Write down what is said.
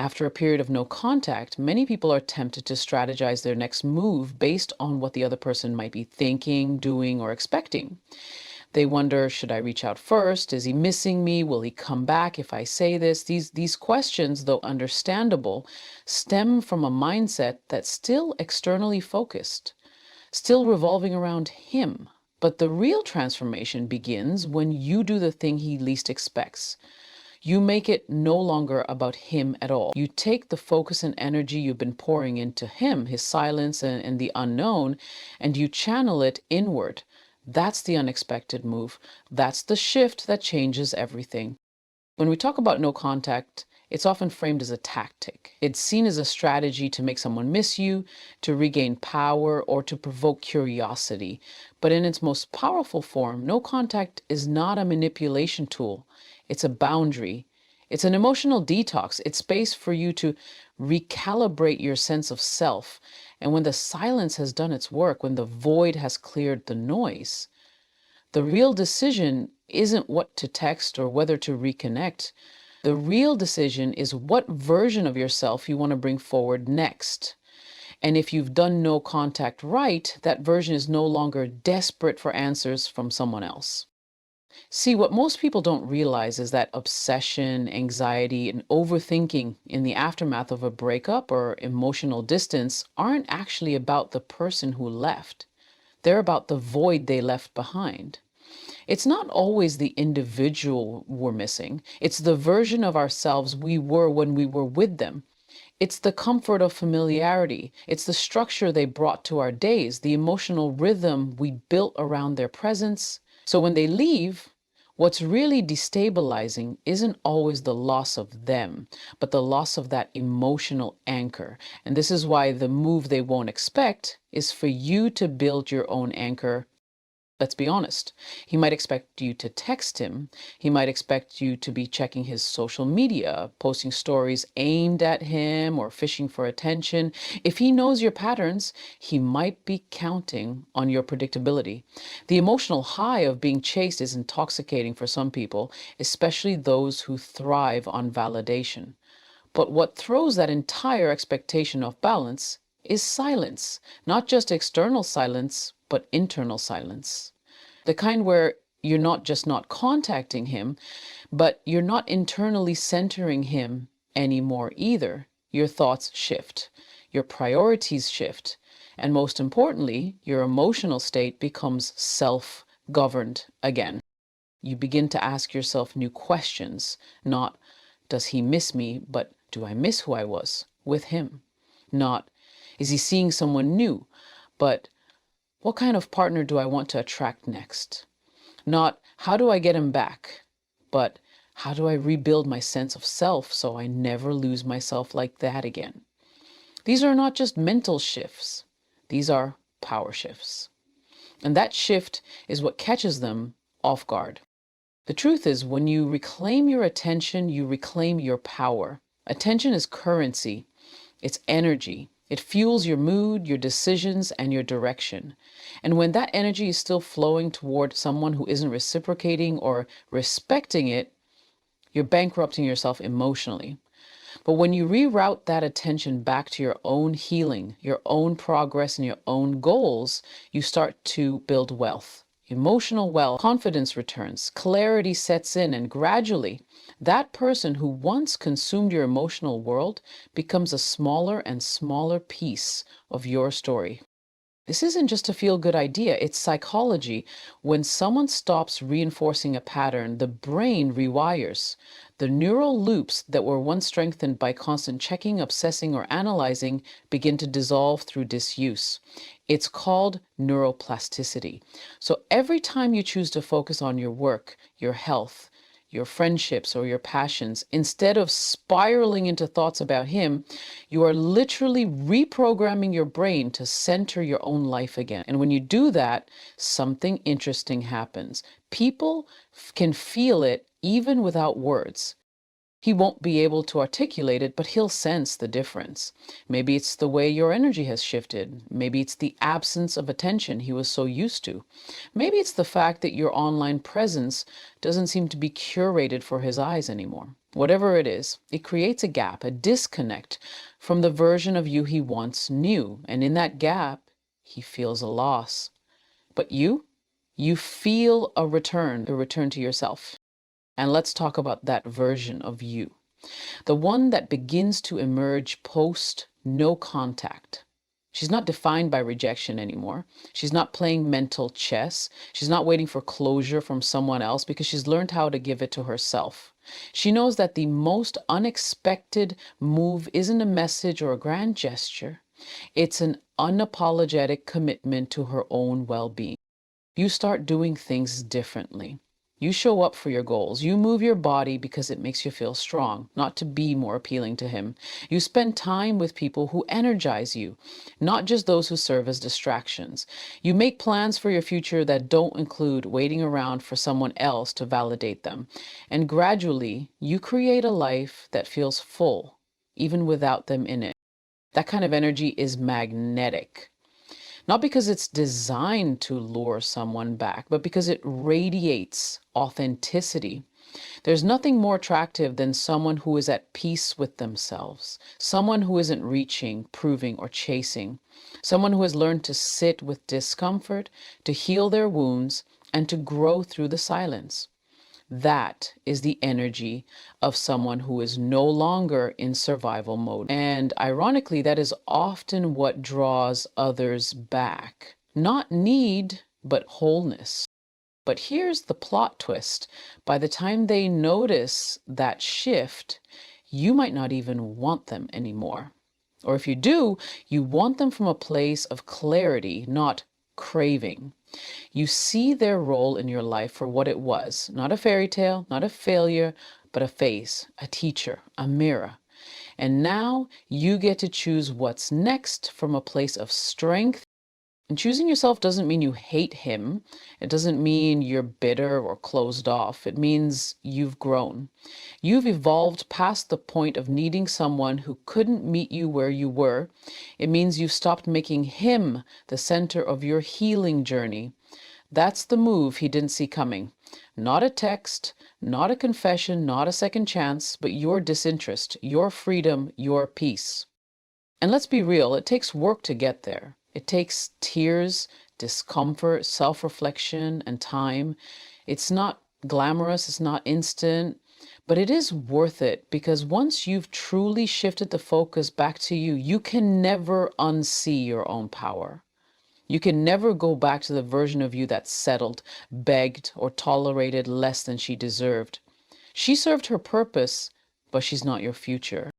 After a period of no contact, many people are tempted to strategize their next move based on what the other person might be thinking, doing, or expecting. They wonder, should I reach out first? Is he missing me? Will he come back if I say this? These questions, though understandable, stem from a mindset that's still externally focused, still revolving around him. But the real transformation begins when you do the thing he least expects. You make it no longer about him at all. You take the focus and energy you've been pouring into him, his silence and the unknown, and you channel it inward. That's the unexpected move. That's the shift that changes everything. When we talk about no contact, it's often framed as a tactic. It's seen as a strategy to make someone miss you, to regain power, or to provoke curiosity. But in its most powerful form, no contact is not a manipulation tool. It's a boundary. It's an emotional detox. It's space for you to recalibrate your sense of self. And when the silence has done its work, when the void has cleared the noise, the real decision isn't what to text or whether to reconnect. The real decision is what version of yourself you want to bring forward next. And if you've done no contact right, that version is no longer desperate for answers from someone else. See, what most people don't realize is that obsession, anxiety, and overthinking in the aftermath of a breakup or emotional distance aren't actually about the person who left. They're about the void they left behind. It's not always the individual we're missing. It's the version of ourselves we were when we were with them. It's the comfort of familiarity. It's the structure they brought to our days, the emotional rhythm we built around their presence. So when they leave, what's really destabilizing isn't always the loss of them, but the loss of that emotional anchor. And this is why the move they won't expect is for you to build your own anchor. Let's be honest. He might expect you to text him. He might expect you to be checking his social media, posting stories aimed at him or fishing for attention. If he knows your patterns, he might be counting on your predictability. The emotional high of being chased is intoxicating for some people, especially those who thrive on validation. But what throws that entire expectation off balance is silence, not just external silence, but internal silence. The kind where you're not just not contacting him, but you're not internally centering him anymore either. Your thoughts shift, your priorities shift, and most importantly, your emotional state becomes self-governed again. You begin to ask yourself new questions, not does he miss me, but do I miss who I was with him? Not is he seeing someone new, but what kind of partner do I want to attract next? Not how do I get him back, but how do I rebuild my sense of self so I never lose myself like that again? These are not just mental shifts. These are power shifts. And that shift is what catches them off guard. The truth is, when you reclaim your attention, you reclaim your power. Attention is currency. It's energy. It fuels your mood, your decisions, and your direction. And when that energy is still flowing toward someone who isn't reciprocating or respecting it, you're bankrupting yourself emotionally. But when you reroute that attention back to your own healing, your own progress, and your own goals, you start to build wealth. Emotional wealth, confidence returns, clarity sets in, and gradually, that person who once consumed your emotional world becomes a smaller and smaller piece of your story. This isn't just a feel-good idea, it's psychology. When someone stops reinforcing a pattern, the brain rewires. The neural loops that were once strengthened by constant checking, obsessing, or analyzing begin to dissolve through disuse. It's called neuroplasticity. So every time you choose to focus on your work, your health, your friendships, or your passions, instead of spiraling into thoughts about him, you are literally reprogramming your brain to center your own life again. And when you do that, something interesting happens. People can feel it even without words. He won't be able to articulate it, but he'll sense the difference. Maybe it's the way your energy has shifted. Maybe it's the absence of attention he was so used to. Maybe it's the fact that your online presence doesn't seem to be curated for his eyes anymore. Whatever it is, it creates a gap, a disconnect from the version of you he once knew. And in that gap, he feels a loss. But you feel a return to yourself. And let's talk about that version of you, the one that begins to emerge post no contact. She's not defined by rejection anymore. She's not playing mental chess. She's not waiting for closure from someone else because she's learned how to give it to herself. She knows that the most unexpected move isn't a message or a grand gesture. It's an unapologetic commitment to her own well-being. You start doing things differently. You show up for your goals. You move your body because it makes you feel strong, not to be more appealing to him. You spend time with people who energize you, not just those who serve as distractions. You make plans for your future that don't include waiting around for someone else to validate them. And gradually, you create a life that feels full, even without them in it. That kind of energy is magnetic. Not because it's designed to lure someone back, but because it radiates authenticity. There's nothing more attractive than someone who is at peace with themselves, someone who isn't reaching, proving, or chasing, someone who has learned to sit with discomfort, to heal their wounds, and to grow through the silence. That is the energy of someone who is no longer in survival mode. And ironically, that is often what draws others back. Not need, but wholeness. But here's the plot twist. By the time they notice that shift, you might not even want them anymore. Or if you do, you want them from a place of clarity, not craving. You see their role in your life for what it was, not a fairy tale, not a failure, but a face, a teacher, a mirror. And now you get to choose what's next from a place of strength. And choosing yourself doesn't mean you hate him. It doesn't mean you're bitter or closed off. It means you've grown. You've evolved past the point of needing someone who couldn't meet you where you were. It means you've stopped making him the center of your healing journey. That's the move he didn't see coming. Not a text, not a confession, not a second chance, but your disinterest, your freedom, your peace. And let's be real, it takes work to get there. It takes tears, discomfort, self-reflection, and time. It's not glamorous, it's not instant, but it is worth it because once you've truly shifted the focus back to you, you can never unsee your own power. You can never go back to the version of you that settled, begged, or tolerated less than she deserved. She served her purpose, but she's not your future.